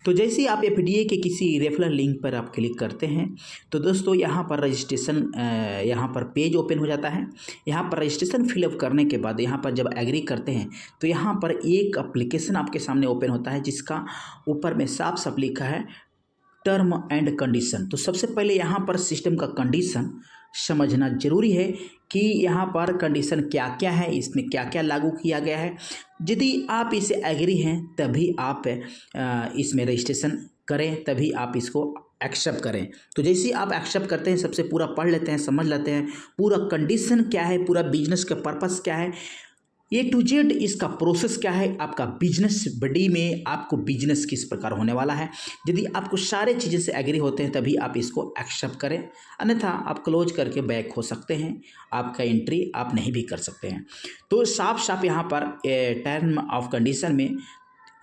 तो जैसे ही आप एफडीए के किसी रेफरल लिंक पर आप क्लिक करते हैं तो दोस्तों यहाँ पर रजिस्ट्रेशन यहाँ पर पेज ओपन हो जाता है। यहाँ पर रजिस्ट्रेशन फिलअप करने के बाद यहाँ पर जब एग्री करते हैं तो यहाँ पर एक एप्लीकेशन आपके सामने ओपन होता है जिसका ऊपर में साफ साफ लिखा है टर्म एंड कंडीशन। तो सबसे पहले यहाँ पर सिस्टम का कंडीशन समझना जरूरी है कि यहाँ पर कंडीशन क्या क्या है, इसमें क्या क्या लागू किया गया है। यदि आप इसे एग्री हैं तभी आप इसमें रजिस्ट्रेशन करें, तभी आप इसको एक्सेप्ट करें। तो जैसे ही आप एक्सेप्ट करते हैं सबसे पूरा पढ़ लेते हैं, समझ लेते हैं पूरा कंडीशन क्या है, पूरा बिजनेस का पर्पस क्या है, ए टू जेड इसका प्रोसेस क्या है, आपका बिजनेस बडी में आपको बिजनेस किस प्रकार होने वाला है। यदि आपको सारे चीज़ें से एग्री होते हैं तभी आप इसको एक्सेप्ट करें, अन्यथा आप क्लोज करके बैक हो सकते हैं, आपका एंट्री आप नहीं भी कर सकते हैं। तो साफ साफ यहाँ पर टर्म ऑफ कंडीशन में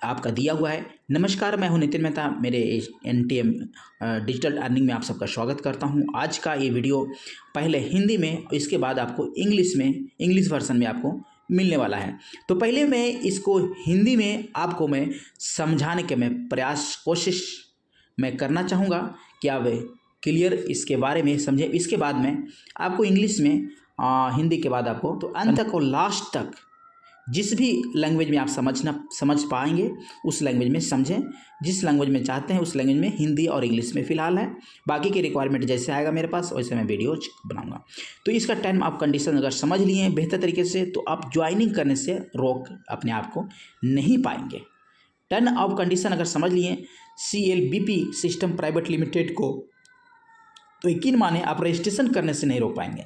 आपका दिया हुआ है। नमस्कार, मैं हूं नितिन मेहता, मेरे एनटीएम डिजिटल अर्निंग में आप सबका स्वागत करता हूं। आज का ये वीडियो पहले हिंदी में, इसके बाद आपको इंग्लिश वर्जन में आपको मिलने वाला है। तो पहले मैं इसको हिंदी में आपको मैं समझाने के मैं कोशिश मैं करना चाहूँगा कि आप क्लियर इसके बारे में समझें। इसके बाद में आपको इंग्लिश में हिंदी के बाद आपको तो अंत तक और लास्ट तक जिस भी लैंग्वेज में आप समझ पाएंगे उस लैंग्वेज में समझें। जिस लैंग्वेज में चाहते हैं उस लैंग्वेज में, हिंदी और इंग्लिश में फ़िलहाल है, बाकी की रिक्वायरमेंट जैसे आएगा मेरे पास वैसे मैं वीडियो बनाऊंगा। तो इसका टर्म ऑफ कंडीशन अगर समझ लिए हैं बेहतर तरीके से तो आप ज्वाइनिंग करने से रोक अपने आप को नहीं पाएंगे। टर्म ऑफ कंडीशन अगर समझ लिए CLBP सिस्टम प्राइवेट लिमिटेड को, तो यकीन माने आप रजिस्ट्रेशन करने से नहीं रोक पाएंगे।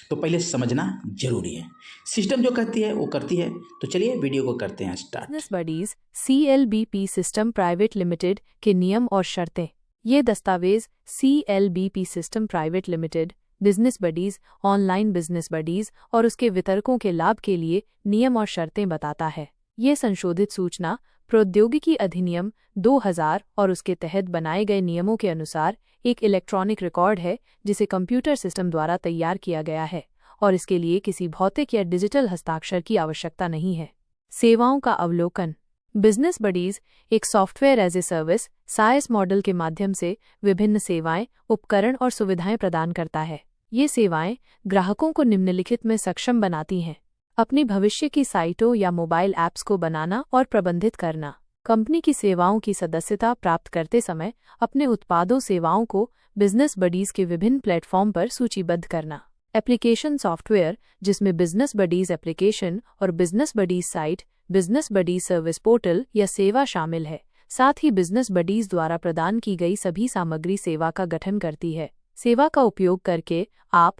तो पहले समझना जरूरी है, सिस्टम जो कहती है वो करती है। तो चलिए वीडियो को करते हैं start. Business buddies CLBP system private limited के नियम और शर्तें। ये दस्तावेज CLBP system private limited, business buddies, online business buddies और उसके वितरकों के लाभ के लिए नियम और शर्तें बताता है। ये संशोधित सूचना प्रौद्योगिकी अधिनियम 2000 और उसके तहत बनाए गए नियमों के अनुसार एक इलेक्ट्रॉनिक रिकॉर्ड है जिसे कंप्यूटर सिस्टम द्वारा तैयार किया गया है और इसके लिए किसी भौतिक या डिजिटल हस्ताक्षर की आवश्यकता नहीं है। सेवाओं का अवलोकन। बिजनेस बडीज एक software as a service SaaS model के माध्यम से विभिन्न सेवाएं, उपकरण और सुविधाएं प्रदान करता है। ये सेवाएं ग्राहकों को निम्नलिखित में सक्षम बनाती हैं: अपनी भविष्य की साइटों या मोबाइल ऐप्स को बनाना और प्रबंधित करना, कंपनी की सेवाओं की सदस्यता प्राप्त करते समय अपने उत्पादों सेवाओं को बिजनेस बडीज के विभिन्न प्लेटफॉर्म पर सूचीबद्ध करना, एप्लीकेशन सॉफ्टवेयर जिसमें बिजनेस बडीज एप्लीकेशन और business buddies site, business buddies service portal या सेवा शामिल है, साथ ही बिजनेस बडीज द्वारा प्रदान की गई सभी सामग्री सेवा का गठन करती है। सेवा का उपयोग करके आप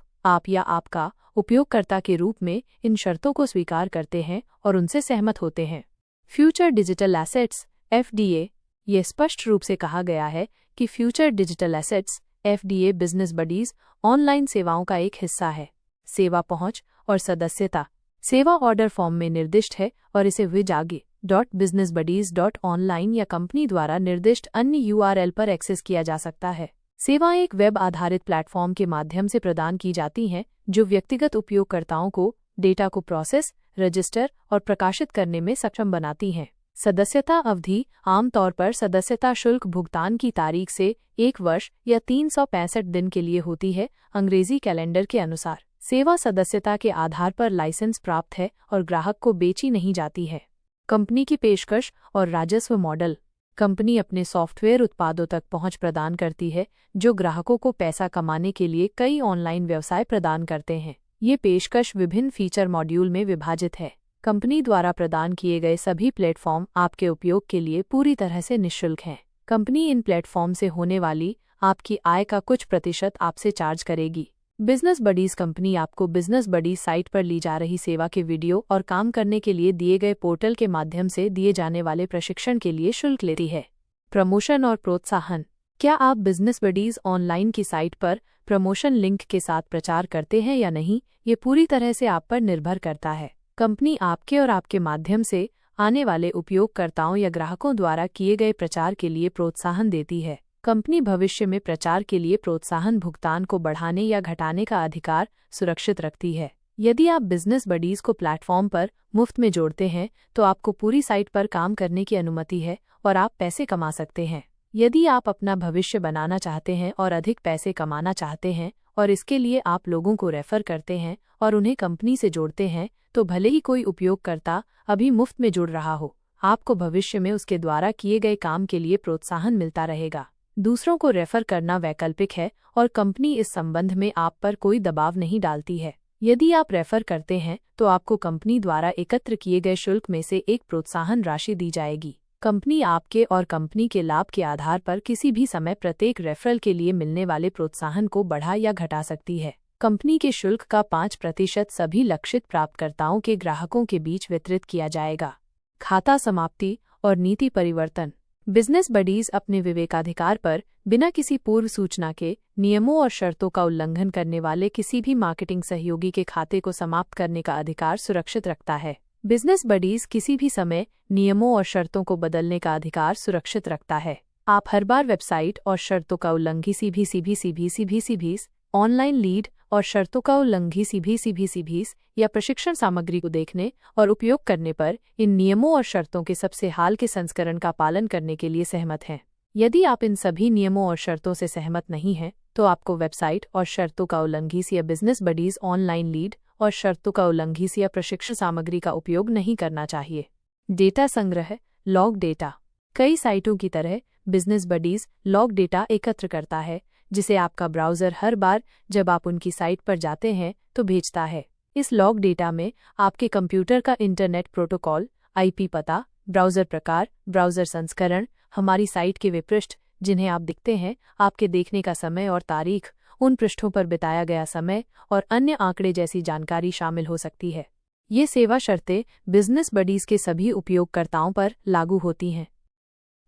या आपका उपयोगकर्ता के रूप में इन शर्तों को स्वीकार करते हैं और उनसे सहमत होते हैं। Future digital assets FDA। ये स्पष्ट रूप से कहा गया है कि future digital assets FDA business buddies online सेवाओं का एक हिस्सा है। सेवा पहुंच और सदस्यता सेवा ऑर्डर फॉर्म में निर्दिष्ट है और इसे www.businessbuddies.online या कंपनी द्वारा निर्दिष्ट अन्य URL पर एक्सेस किया जा सकता है। सेवाएं एक वेब आधारित प्लेटफॉर्म के माध्यम से प्रदान की जाती हैं जो व्यक्तिगत उपयोगकर्ताओं को डेटा को प्रोसेस, रजिस्टर और प्रकाशित करने में सक्षम बनाती हैं। सदस्यता अवधि आमतौर पर सदस्यता शुल्क भुगतान की तारीख से 1 वर्ष या 365 दिन के लिए होती है, अंग्रेजी कैलेंडर के अनुसार। सेवा सदस्यता के आधार पर लाइसेंस प्राप्त है और ग्राहक को बेची नहीं जाती है। कंपनी की पेशकश और राजस्व मॉडल। कंपनी अपने सॉफ्टवेयर उत्पादों तक पहुंच प्रदान करती है जो ग्राहकों को पैसा कमाने के लिए कई ऑनलाइन व्यवसाय प्रदान करते हैं। ये पेशकश विभिन्न फीचर मॉड्यूल में विभाजित है। कंपनी द्वारा प्रदान किए गए सभी प्लेटफॉर्म आपके उपयोग के लिए पूरी तरह से निःशुल्क हैं। कंपनी इन प्लेटफॉर्म से होने वाली आपकी आय का कुछ प्रतिशत आपसे चार्ज करेगी। बिजनेस बडीज कंपनी आपको बिजनेस बडीज साइट पर ली जा रही सेवा के वीडियो और काम करने के लिए दिए गए पोर्टल के माध्यम से दिए जाने वाले प्रशिक्षण के लिए शुल्क लेती है। प्रमोशन और प्रोत्साहन। क्या आप बिजनेस बडीज ऑनलाइन की साइट पर प्रमोशन लिंक के साथ प्रचार करते हैं या नहीं, ये पूरी तरह से आप पर निर्भर करता है। कंपनी आपके और आपके माध्यम से आने वाले उपयोगकर्ताओं या ग्राहकों द्वारा किए गए प्रचार के लिए प्रोत्साहन देती है। कंपनी भविष्य में प्रचार के लिए प्रोत्साहन भुगतान को बढ़ाने या घटाने का अधिकार सुरक्षित रखती है। यदि आप बिजनेस बडीज को प्लेटफॉर्म पर मुफ्त में जोड़ते हैं तो आपको पूरी साइट पर काम करने की अनुमति है और आप पैसे कमा सकते हैं। यदि आप अपना भविष्य बनाना चाहते हैं और अधिक पैसे कमाना चाहते हैं और इसके लिए आप लोगों को रेफर करते हैं और उन्हें कंपनी से जोड़ते हैं, तो भले ही कोई उपयोगकर्ता अभी मुफ्त में जुड़ रहा हो, आपको भविष्य में उसके द्वारा किए गए काम के लिए प्रोत्साहन मिलता रहेगा। दूसरों को रेफर करना वैकल्पिक है और कंपनी इस संबंध में आप पर कोई दबाव नहीं डालती है। यदि आप रेफर करते हैं तो आपको कंपनी द्वारा एकत्र किए गए शुल्क में से एक प्रोत्साहन राशि दी जाएगी। कंपनी आपके और कंपनी के लाभ के आधार पर किसी भी समय प्रत्येक रेफरल के लिए मिलने वाले प्रोत्साहन को बढ़ा या घटा सकती है। कंपनी के शुल्क का 5% सभी लक्षित प्राप्तकर्ताओं के ग्राहकों के बीच वितरित किया जाएगा। खाता समाप्ति और नीति परिवर्तन। बिजनेस बडीज अपने विवेकाधिकार पर बिना किसी पूर्व सूचना के नियमों और शर्तों का उल्लंघन करने वाले किसी भी मार्केटिंग सहयोगी के खाते को समाप्त करने का अधिकार सुरक्षित रखता है। बिजनेस बडीज किसी भी समय नियमों और शर्तों को बदलने का अधिकार सुरक्षित रखता है। आप हर बार वेबसाइट और शर्तों का उल्लंघी सीभीस ऑनलाइन लीड और शर्तों का उल्लंघी सीभीस या प्रशिक्षण सामग्री को देखने और उपयोग करने पर इन नियमों और शर्तों के सबसे हाल के संस्करण का पालन करने के लिए सहमत हैं। यदि आप इन सभी नियमों और शर्तों से सहमत नहीं हैं, तो आपको वेबसाइट और शर्तों का उल्लंघी या बिजनेस बडीज ऑनलाइन लीड और शर्तों का उल्लंघी या प्रशिक्षण सामग्री का उपयोग नहीं करना चाहिए। डेटा संग्रह, लॉग डेटा। कई साइटों की तरह बिजनेस बडीज लॉग डेटा एकत्र करता है, जिसे आपका ब्राउज़र हर बार जब आप उनकी साइट पर जाते हैं तो भेजता है। इस लॉग डेटा में आपके कंप्यूटर का इंटरनेट प्रोटोकॉल, आईपी पता, ब्राउज़र प्रकार, ब्राउज़र संस्करण, हमारी साइट के वे पृष्ठ जिन्हें आप दिखते हैं, आपके देखने का समय और तारीख, उन पृष्ठों पर बिताया गया समय और अन्य आंकड़े जैसी जानकारी शामिल हो सकती है। ये सेवा शर्तें बिजनेस बडीज के सभी उपयोगकर्ताओं पर लागू होती हैं।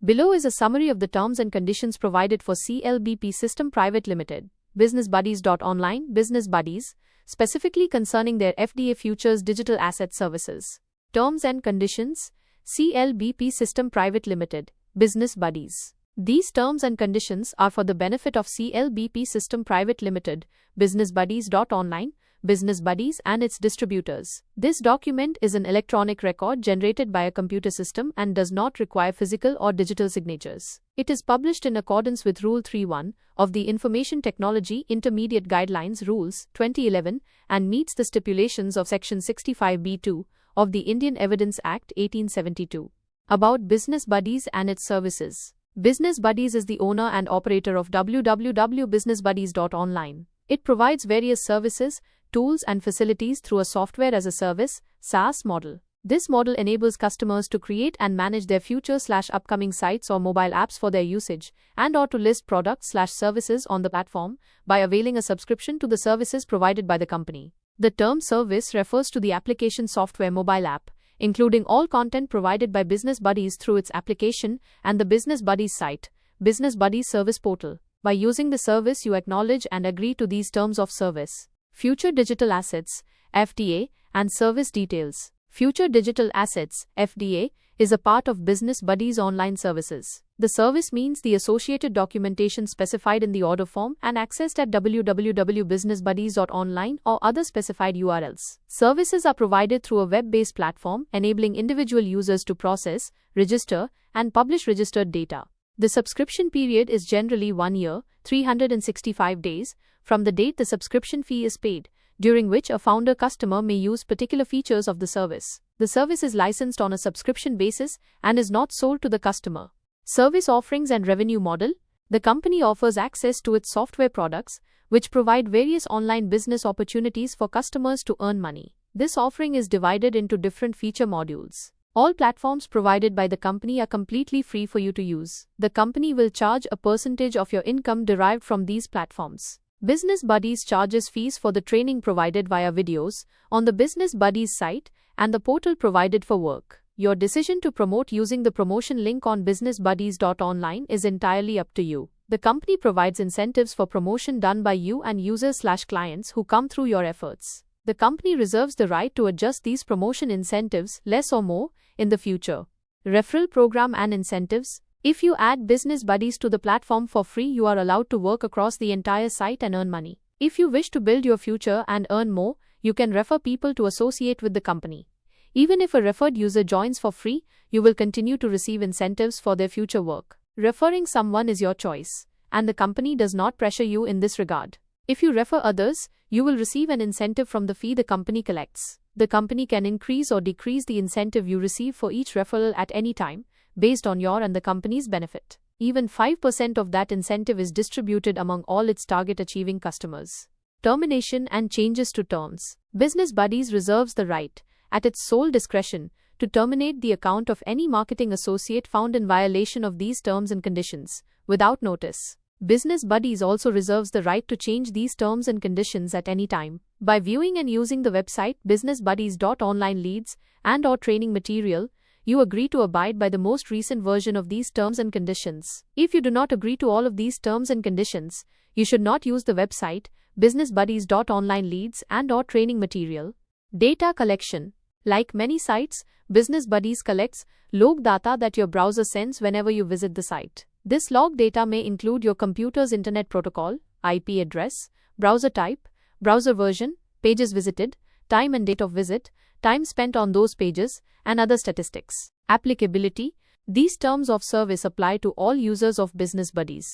Below is a summary of the terms and conditions provided for CLBP System Private Limited, businessbuddies.online, Business Buddies, specifically concerning their FDA Futures Digital Asset Services. Terms and conditions, CLBP System Private Limited, Business Buddies. These terms and conditions are for the benefit of CLBP System Private Limited, businessbuddies.online, Business Buddies and its distributors. This document is an electronic record generated by a computer system and does not require physical or digital signatures. It is published in accordance with Rule 3.1 of the Information Technology Intermediate Guidelines Rules 2011 and meets the stipulations of Section 65B2 of the Indian Evidence Act 1872. About Business Buddies and its services. Business Buddies is the owner and operator of www.businessbuddies.online. It provides various services, tools and facilities through a software as a service (SaaS) model. This model enables customers to create and manage their future/upcoming sites or mobile apps for their usage and/or to list products/services on the platform by availing a subscription to the services provided by the company. The term service refers to the application software mobile app, including all content provided by Business Buddies through its application and the Business Buddies site, Business Buddies service portal. By using the service, you acknowledge and agree to these terms of service. Future Digital Assets, FDA, and Service Details. Future Digital Assets, FDA, is a part of Business Buddies online services. The service means the associated documentation specified in the order form and accessed at www.businessbuddies.online or other specified URLs. Services are provided through a web-based platform enabling individual users to process, register, and publish registered data. The subscription period is generally 1 year, 365 days, from the date the subscription fee is paid, during which a founder customer may use particular features of the service. The service is licensed on a subscription basis and is not sold to the customer. Service offerings and revenue model. The company offers access to its software products, which provide various online business opportunities for customers to earn money. This offering is divided into different feature modules. All platforms provided by the company are completely free for you to use. The company will charge a percentage of your income derived from these platforms. Business Buddies charges fees for the training provided via videos on the Business Buddies site and the portal provided for work. Your decision to promote using the promotion link on businessbuddies.online is entirely up to you. The company provides incentives for promotion done by you and users/clients who come through your efforts. The company reserves the right to adjust these promotion incentives, less or more, in the future. Referral program and incentives. If you add Business Buddies to the platform for free, you are allowed to work across the entire site and earn money. If you wish to build your future and earn more, you can refer people to associate with the company. Even if a referred user joins for free, you will continue to receive incentives for their future work. Referring someone is your choice, and the company does not pressure you in this regard. If you refer others, you will receive an incentive from the fee the company collects. The company can increase or decrease the incentive you receive for each referral at any time, based on your and the company's benefit. Even 5% of that incentive is distributed among all its target achieving customers. Termination and changes to terms. Business Buddies reserves the right, at its sole discretion, to terminate the account of any marketing associate found in violation of these terms and conditions, without notice. Business Buddies also reserves the right to change these terms and conditions at any time. By viewing and using the website businessbuddies.online leads and/or training material, you agree to abide by the most recent version of these terms and conditions. If you do not agree to all of these terms and conditions, you should not use the website businessbuddies.online leads and/or training material. Data collection. Like many sites, Business Buddies collects log data that your browser sends whenever you visit the site. This log data may include your computer's internet protocol, IP address, browser type, browser version, pages visited, time and date of visit, time spent on those pages, and other statistics. Applicability. These terms of service apply to all users of Business Buddies.